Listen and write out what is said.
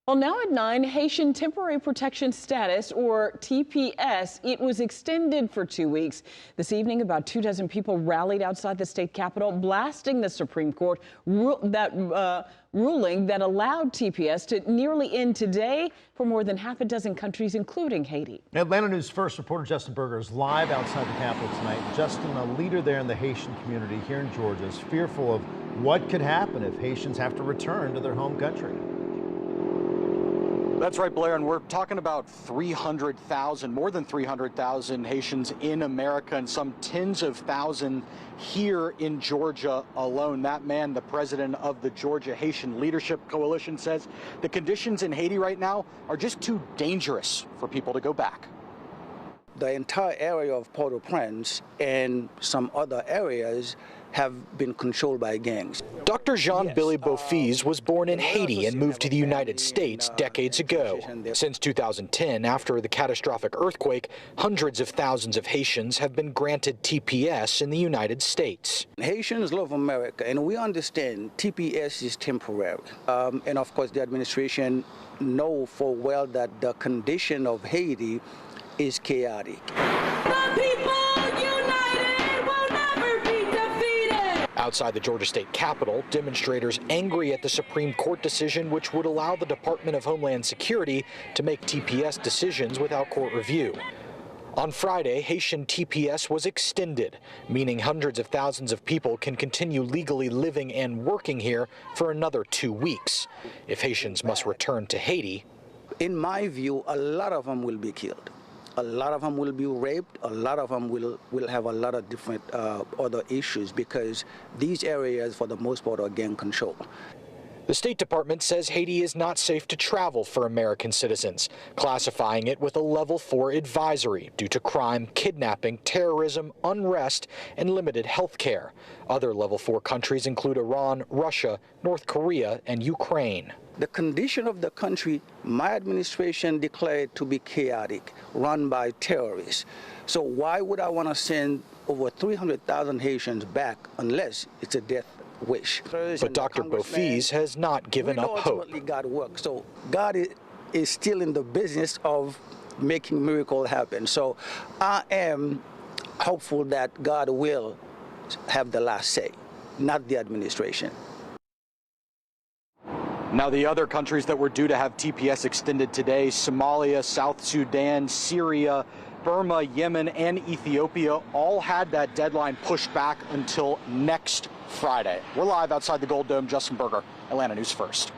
Well, now at 9, Haitian Temporary Protection Status, or TPS, it was extended for 2 weeks. This evening, about 24 people rallied outside the state capitol, blasting the Supreme Court ruling that allowed TPS to nearly end today for more than half a dozen countries, including Haiti. Atlanta News First reporter Justin Berger is live outside the Capitol tonight. Justin, a leader there in the Haitian community here in Georgia, is fearful of what could happen if Haitians have to return to their home country. That's right, Blair, and we're talking about 300,000, more than 300,000 Haitians in America and some tens of thousands here in Georgia alone. That man, the president of the Georgia Haitian Leadership Coalition, says the conditions in Haiti right now are just too dangerous for people to go back. The entire area of Port-au-Prince and some other areas have been controlled by gangs. Dr. Jean-Billy Beaufils was born in Haiti and moved to the United States decades ago. Since 2010, after the catastrophic earthquake, hundreds of thousands of Haitians have been granted TPS in the United States. Haitians love America, and we understand TPS is temporary. And of course, the administration knows full well that the condition of Haiti is chaotic. Outside the Georgia State Capitol, demonstrators angry at the Supreme Court decision which would allow the Department of Homeland Security to make TPS decisions without court review. On Friday, Haitian TPS was extended, meaning hundreds of thousands of people can continue legally living and working here for another 2 weeks. If Haitians must return to Haiti, in my view, a lot of them will be killed. A lot of them will be raped. A lot of them will have a lot of different other issues because these areas, for the most part, are gang control. The State Department says Haiti is not safe to travel for American citizens, classifying it with a Level 4 advisory due to crime, kidnapping, terrorism, unrest, and limited health care. Other Level 4 countries include Iran, Russia, North Korea, and Ukraine. The condition of the country, my administration declared to be chaotic, run by terrorists. So why would I want to send over 300,000 Haitians back unless it's a death wish? But Dr. Beaufils has not given up hope. Ultimately, God works. So God is still in the business of making miracles happen. So I am hopeful that God will have the last say, not the administration. Now, the other countries that were due to have TPS extended today, Somalia, South Sudan, Syria, Burma, Yemen, and Ethiopia, all had that deadline pushed back until next Friday. We're live outside the Gold Dome. Justin Berger, Atlanta News First.